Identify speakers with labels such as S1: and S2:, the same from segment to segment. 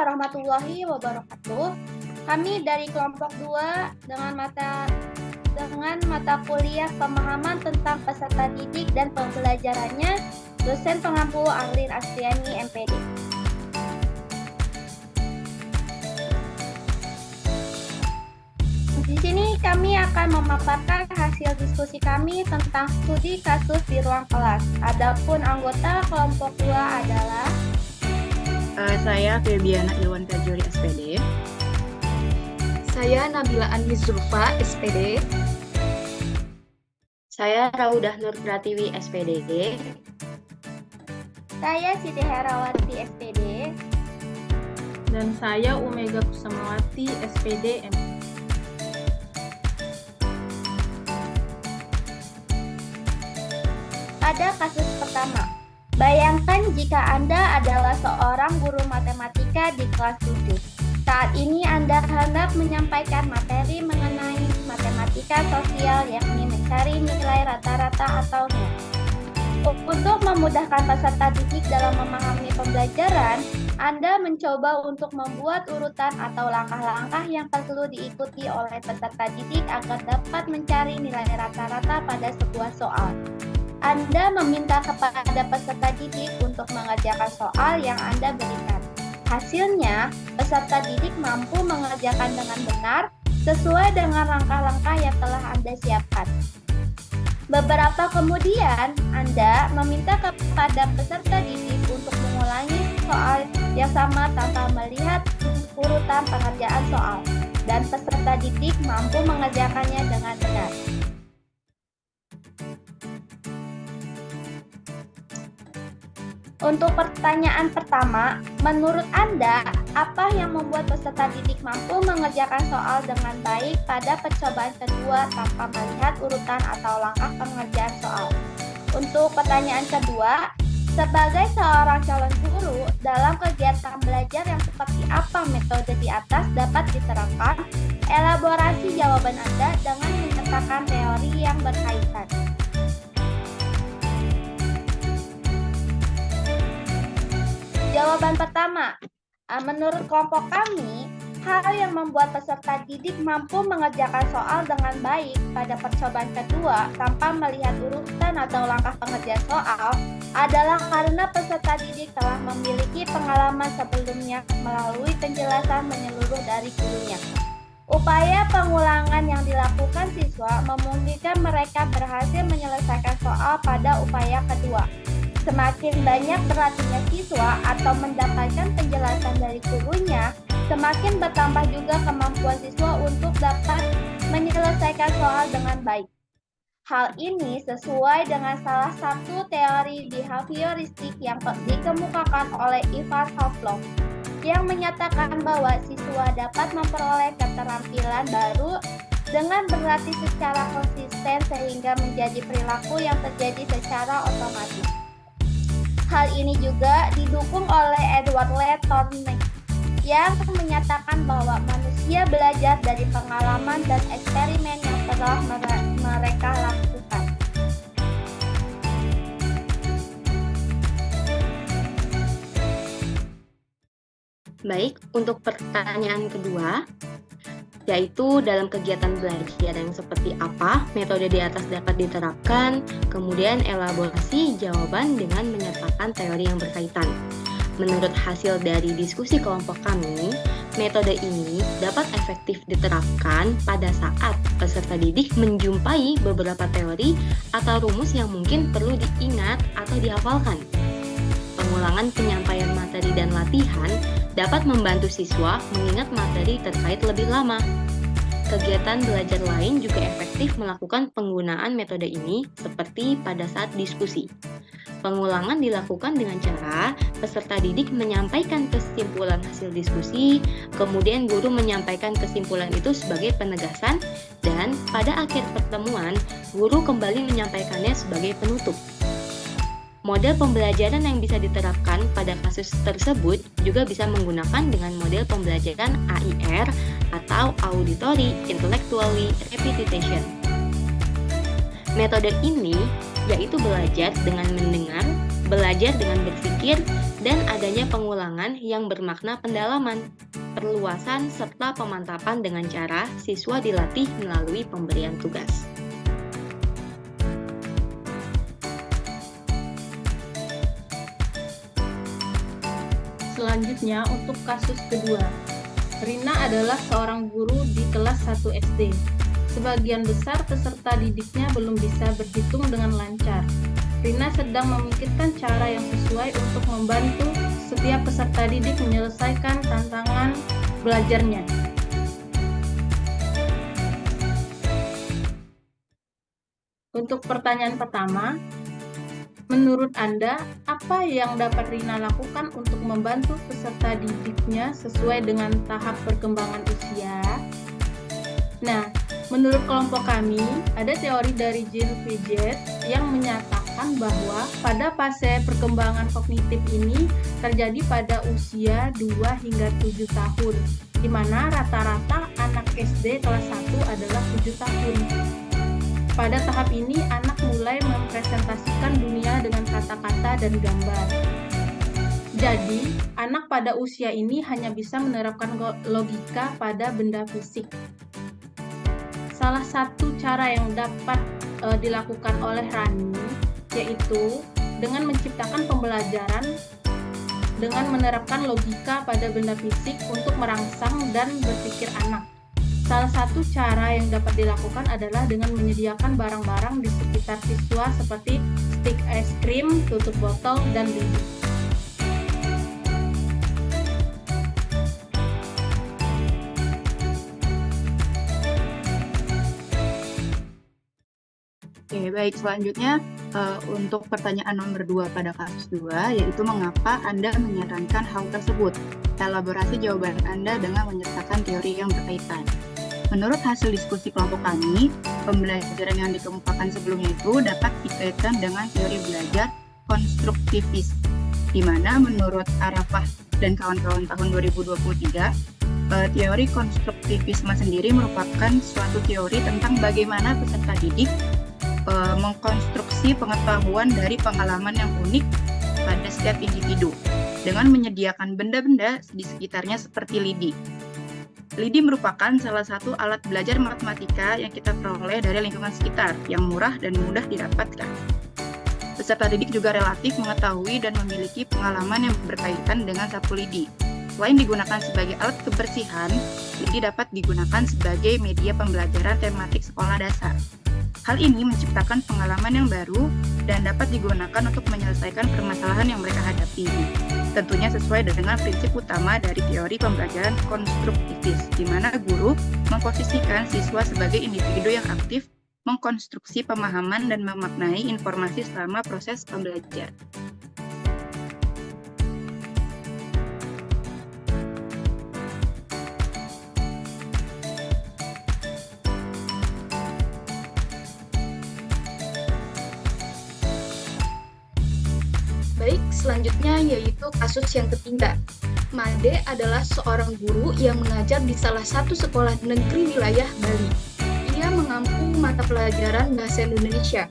S1: warahmatullahi wabarakatuh. Kami dari kelompok 2 dengan mata kuliah pemahaman tentang peserta didik dan pembelajarannya, dosen pengampu Arlin Astriani, MPD. Di sini kami akan memaparkan hasil diskusi kami tentang studi kasus di ruang kelas. Adapun anggota kelompok 2 adalah
S2: saya Febiana Ilwan Kajuri, SPD.
S3: Saya Nabila Anis Zulfa, SPD.
S2: Saya Raudah Nur Pratiwi, SPD.
S1: Saya Siti Herawati, SPD.
S4: Dan saya Umega Kusamawati, SPD.
S1: Pada kasus pertama, bayangkan jika Anda adalah seorang guru matematika di kelas 7. Saat ini Anda hendak menyampaikan materi mengenai matematika sosial, yakni mencari nilai rata-rata atau NIR. Untuk memudahkan peserta didik dalam memahami pembelajaran, Anda mencoba untuk membuat urutan atau langkah-langkah yang perlu diikuti oleh peserta didik agar dapat mencari nilai rata-rata pada sebuah soal. Anda meminta kepada peserta didik untuk mengerjakan soal yang Anda berikan. Hasilnya, peserta didik mampu mengerjakan dengan benar sesuai dengan langkah-langkah yang telah Anda siapkan. Beberapa kemudian, Anda meminta kepada peserta didik untuk mengulangi soal yang sama tanpa melihat urutan pengerjaan soal, dan peserta didik mampu mengerjakannya dengan benar. Untuk pertanyaan pertama, menurut Anda, apa yang membuat peserta didik mampu mengerjakan soal dengan baik pada percobaan kedua tanpa melihat urutan atau langkah pengerjaan soal? Untuk pertanyaan kedua, sebagai seorang calon guru, dalam kegiatan belajar yang seperti apa metode di atas dapat diterapkan? Elaborasi jawaban Anda dengan menyertakan teori yang berkaitan. Jawaban pertama, menurut kelompok kami, hal yang membuat peserta didik mampu mengerjakan soal dengan baik pada percobaan kedua tanpa melihat urutan atau langkah pengerjaan soal adalah karena peserta didik telah memiliki pengalaman sebelumnya melalui penjelasan menyeluruh dari gurunya. Upaya pengulangan yang dilakukan siswa memungkinkan mereka berhasil menyelesaikan soal pada upaya kedua. Semakin banyak berlatihnya siswa atau mendapatkan penjelasan dari gurunya, semakin bertambah juga kemampuan siswa untuk dapat menyelesaikan soal dengan baik. Hal ini sesuai dengan salah satu teori behavioristik yang dikemukakan oleh Ivan Pavlov, yang menyatakan bahwa siswa dapat memperoleh keterampilan baru dengan berlatih secara konsisten sehingga menjadi perilaku yang terjadi secara otomatis. Hal ini juga didukung oleh Edward Lee Thorndike yang menyatakan bahwa manusia belajar dari pengalaman dan eksperimen yang telah mereka lakukan.
S2: Baik, untuk pertanyaan kedua, yaitu dalam kegiatan belajar yang seperti apa metode di atas dapat diterapkan, kemudian elaborasi jawaban dengan menyertakan teori yang berkaitan. Menurut hasil dari diskusi kelompok kami, metode ini dapat efektif diterapkan pada saat peserta didik menjumpai beberapa teori atau rumus yang mungkin perlu diingat atau dihafalkan. Pengulangan penyampaian materi dan latihan dapat membantu siswa mengingat materi terkait lebih lama. Kegiatan belajar lain juga efektif melakukan penggunaan metode ini seperti pada saat diskusi. Pengulangan dilakukan dengan cara peserta didik menyampaikan kesimpulan hasil diskusi, kemudian guru menyampaikan kesimpulan itu sebagai penegasan, dan pada akhir pertemuan, guru kembali menyampaikannya sebagai penutup. Model pembelajaran yang bisa diterapkan pada kasus tersebut juga bisa menggunakan dengan model pembelajaran AIR atau Auditory Intellectually Repetition. Metode ini yaitu belajar dengan mendengar, belajar dengan berpikir, dan adanya pengulangan yang bermakna pendalaman, perluasan, serta pemantapan dengan cara siswa dilatih melalui pemberian tugas.
S4: Selanjutnya untuk kasus kedua. Rina adalah seorang guru di kelas 1 SD. Sebagian besar peserta didiknya belum bisa berhitung dengan lancar. Rina sedang memikirkan cara yang sesuai untuk membantu setiap peserta didik menyelesaikan tantangan belajarnya. Untuk pertanyaan pertama, menurut Anda, apa yang dapat Rina lakukan untuk membantu peserta didiknya sesuai dengan tahap perkembangan usia? Nah, menurut kelompok kami, ada teori dari Jean Piaget yang menyatakan bahwa pada fase perkembangan kognitif ini terjadi pada usia 2 hingga 7 tahun, di mana rata-rata anak SD kelas 1 adalah 7 tahun. Pada tahap ini, anak mulai mempresentasikan dunia dengan kata-kata dan gambar. Jadi, anak pada usia ini hanya bisa menerapkan logika pada benda fisik. Salah satu cara yang dapat dilakukan oleh Rani yaitu dengan menciptakan pembelajaran dengan menerapkan logika pada benda fisik untuk merangsang dan berpikir anak. Salah satu cara yang dapat dilakukan adalah dengan menyediakan barang-barang di sekitar siswa seperti stik es krim, tutup botol, dan lidi.
S5: Oke, baik. Selanjutnya untuk pertanyaan nomor 2 pada kasus 2, yaitu mengapa Anda menyarankan hal tersebut? Elaborasi jawaban Anda dengan menyertakan teori yang berkaitan. Menurut hasil diskusi kelompok kami, pembelajaran yang dikemukakan sebelumnya itu dapat dikaitkan dengan teori belajar konstruktivis, di mana menurut Arafah dan kawan-kawan tahun 2023, teori konstruktivisme sendiri merupakan suatu teori tentang bagaimana peserta didik mengkonstruksi pengetahuan dari pengalaman yang unik pada setiap individu dengan menyediakan benda-benda di sekitarnya seperti lidi. Lidi merupakan salah satu alat belajar matematika yang kita peroleh dari lingkungan sekitar yang murah dan mudah didapatkan. Peserta didik juga relatif mengetahui dan memiliki pengalaman yang berkaitan dengan sapu lidi. Selain digunakan sebagai alat kebersihan, lidi dapat digunakan sebagai media pembelajaran tematik sekolah dasar. Hal ini menciptakan pengalaman yang baru dan dapat digunakan untuk menyelesaikan permasalahan yang mereka hadapi. Tentunya sesuai dengan prinsip utama dari teori pembelajaran konstruktivis, di mana guru memposisikan siswa sebagai individu yang aktif, mengkonstruksi pemahaman dan memaknai informasi selama proses pembelajaran.
S3: Baik, selanjutnya yaitu kasus yang ketiga. Made adalah seorang guru yang mengajar di salah satu sekolah negeri wilayah Bali. Ia mengampu mata pelajaran bahasa Indonesia.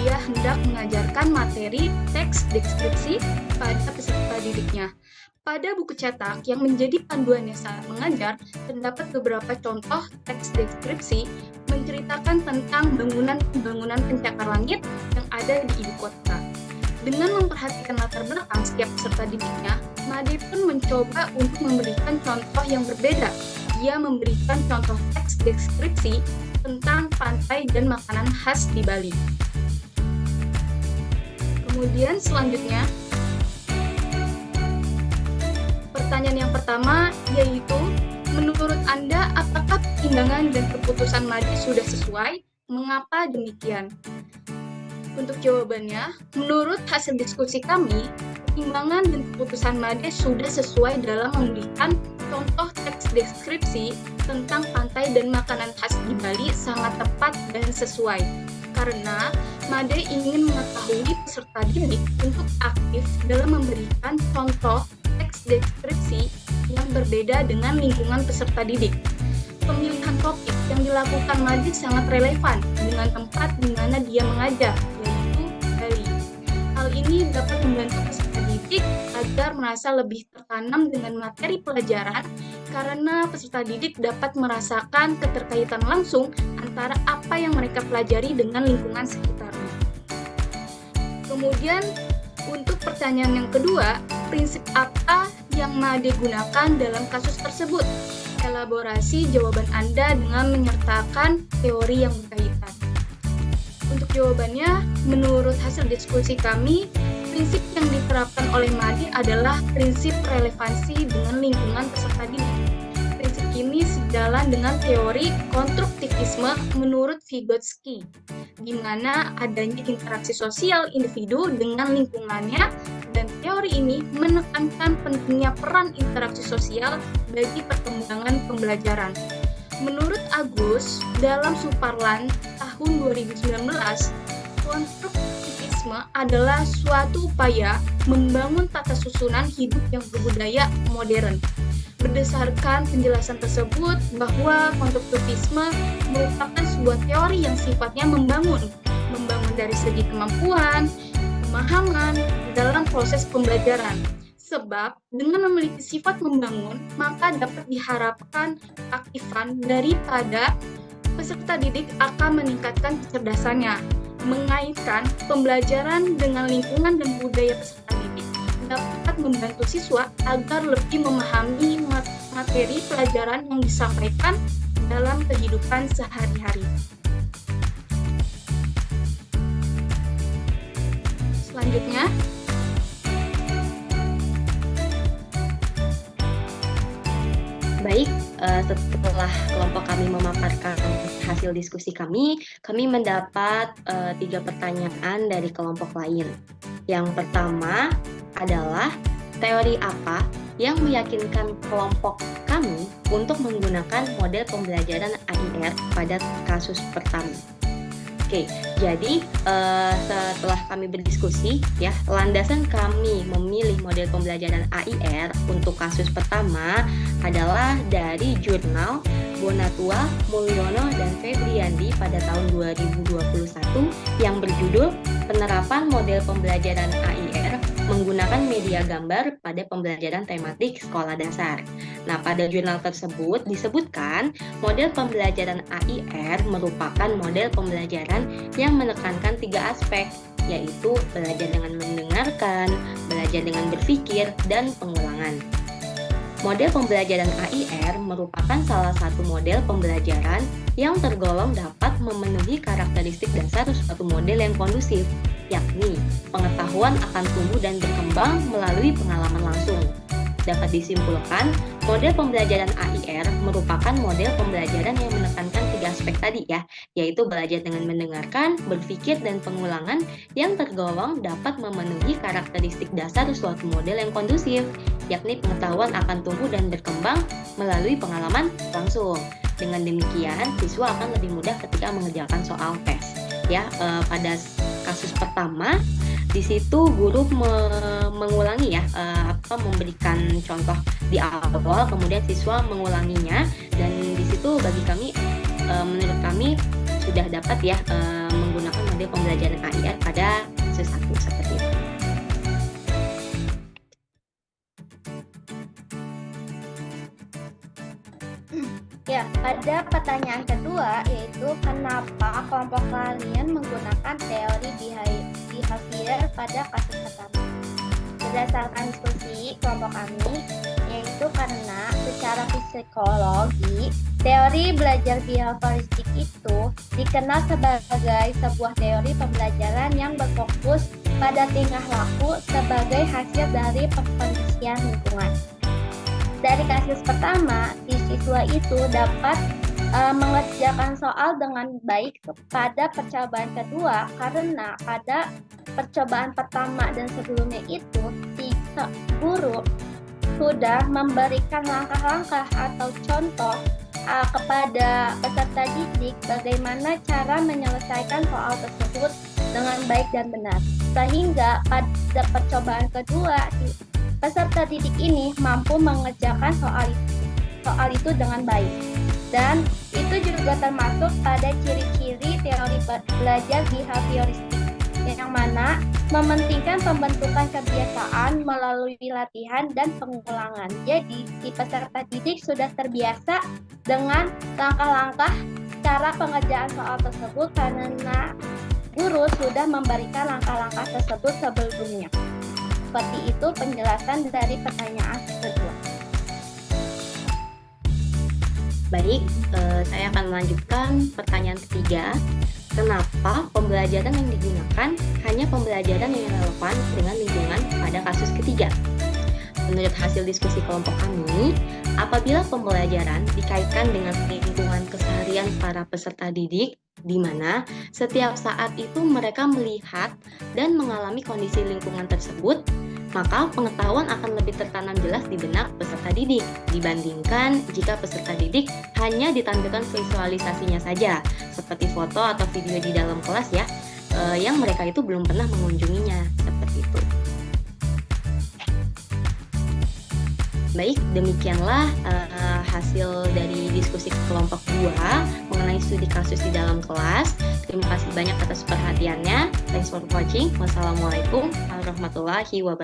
S3: Ia hendak mengajarkan materi teks deskripsi pada peserta didiknya. Pada buku cetak yang menjadi panduannya saat mengajar, terdapat beberapa contoh teks deskripsi menceritakan tentang bangunan pencakar langit yang ada di ibu kota. Dengan memperhatikan latar belakang setiap peserta didiknya, Made pun mencoba untuk memberikan contoh yang berbeda. Ia memberikan contoh teks deskripsi tentang pantai dan makanan khas di Bali. Kemudian selanjutnya, pertanyaan yang pertama yaitu, menurut Anda apakah pertimbangan dan keputusan Made sudah sesuai? Mengapa demikian? Untuk jawabannya, menurut hasil diskusi kami, pertimbangan dan keputusan Made sudah sesuai dalam memberikan contoh teks deskripsi tentang pantai dan makanan khas di Bali sangat tepat dan sesuai. Karena Made ingin mengetahui peserta didik untuk aktif dalam memberikan contoh teks deskripsi yang berbeda dengan lingkungan peserta didik. Pemilihan topik yang dilakukan Made sangat relevan dengan tempat di mana dia mengajar, yaitu Bali. Hal ini dapat membantu peserta didik agar merasa lebih tertanam dengan materi pelajaran karena peserta didik dapat merasakan keterkaitan langsung antara apa yang mereka pelajari dengan lingkungan sekitarnya. Kemudian untuk pertanyaan yang kedua, prinsip apa yang MADE gunakan dalam kasus tersebut? Elaborasi jawaban Anda dengan menyertakan teori yang berkaitan. Untuk jawabannya, menurut hasil diskusi kami, prinsip yang diterapkan oleh MADE adalah prinsip relevansi dengan lingkungan peserta didik. Prinsip ini sejalan dengan teori konstruktivisme menurut Vygotsky, di mana adanya interaksi sosial individu dengan lingkungannya, dan teori ini menekankan pentingnya peran interaksi sosial bagi perkembangan pembelajaran. Menurut Agus, dalam Suparlan tahun 2019, konstruktivisme adalah suatu upaya membangun tata susunan hidup yang berbudaya modern. Berdasarkan penjelasan tersebut bahwa konstruktivisme merupakan sebuah teori yang sifatnya membangun dari segi kemampuan, pemahaman dalam proses pembelajaran. Sebab dengan memiliki sifat membangun, maka dapat diharapkan keaktifan daripada peserta didik akan meningkatkan kecerdasannya. Mengaitkan pembelajaran dengan lingkungan dan budaya peserta didik dapat membantu siswa agar lebih memahami materi pelajaran yang disampaikan dalam kehidupan sehari-hari. Selanjutnya,
S2: Baik, setelah kelompok kami memaparkan hasil diskusi kami mendapat 3 pertanyaan dari kelompok lain. Yang pertama adalah teori apa yang meyakinkan kelompok kami untuk menggunakan model pembelajaran AIR pada kasus pertama. Oke, jadi setelah kami berdiskusi, ya, landasan kami memilih model pembelajaran AIR untuk kasus pertama adalah dari jurnal Bonatua, Mulyono, dan Febriandi pada tahun 2021 yang berjudul Penerapan Model Pembelajaran AIR Menggunakan Media Gambar pada Pembelajaran Tematik Sekolah Dasar. Nah, pada jurnal tersebut disebutkan model pembelajaran AIR merupakan model pembelajaran yang menekankan 3 aspek, yaitu belajar dengan mendengarkan, belajar dengan berpikir, dan pengulangan. Model pembelajaran AIR merupakan salah satu model pembelajaran yang tergolong dapat memenuhi karakteristik dasar suatu model yang kondusif, yakni pengetahuan akan tumbuh dan berkembang melalui pengalaman langsung. Dapat disimpulkan, model pembelajaran AIR merupakan model pembelajaran yang menekankan 3 aspek tadi, ya, yaitu belajar dengan mendengarkan, berpikir, dan pengulangan yang tergolong dapat memenuhi karakteristik dasar suatu model yang kondusif, yakni pengetahuan akan tumbuh dan berkembang melalui pengalaman langsung. Dengan demikian, siswa akan lebih mudah ketika mengerjakan soal tes. Ya, pada kasus pertama, di situ guru mengulangi, ya, memberikan contoh di awal, kemudian siswa mengulanginya, dan di situ bagi kami, menurut kami sudah dapat, ya, menggunakan model pembelajaran AIR pada kasus 1 seperti itu.
S1: Ya, pada pertanyaan kedua, yaitu kenapa kelompok kalian menggunakan teori behavior pada kasus pertama. Berdasarkan diskusi kelompok kami, yaitu karena secara psikologi, teori belajar behavioristik itu dikenal sebagai sebuah teori pembelajaran yang berfokus pada tingkah laku sebagai hasil dari pengkondisian lingkungan. Dari kasus pertama, si siswa itu dapat mengerjakan soal dengan baik pada percobaan kedua karena pada percobaan pertama dan sebelumnya itu si guru sudah memberikan langkah-langkah atau contoh kepada peserta didik bagaimana cara menyelesaikan soal tersebut dengan baik dan benar. Sehingga pada percobaan kedua peserta didik ini mampu mengerjakan soal itu dengan baik. Dan itu juga termasuk pada ciri-ciri teori belajar behavioristik, yang mana mementingkan pembentukan kebiasaan melalui latihan dan pengulangan. Jadi, si peserta didik sudah terbiasa dengan langkah-langkah cara pengerjaan soal tersebut karena guru sudah memberikan langkah-langkah tersebut sebelumnya. Seperti itu penjelasan dari pertanyaan kedua.
S2: Baik, saya akan melanjutkan pertanyaan ketiga. Kenapa pembelajaran yang digunakan hanya pembelajaran yang relevan dengan lingkungan pada kasus ketiga? Menurut hasil diskusi kelompok kami, apabila pembelajaran dikaitkan dengan lingkungan keseharian para peserta didik, di mana setiap saat itu mereka melihat dan mengalami kondisi lingkungan tersebut, maka pengetahuan akan lebih tertanam jelas di benak peserta didik dibandingkan jika peserta didik hanya ditampilkan visualisasinya saja, seperti foto atau video di dalam kelas ya, yang mereka itu belum pernah mengunjunginya, seperti itu. Baik, demikianlah hasil dari diskusi kelompok 2 mengenai studi kasus di dalam kelas. Terima kasih banyak atas perhatiannya. Thanks for watching. Wassalamualaikum warahmatullahi wabarakatuh.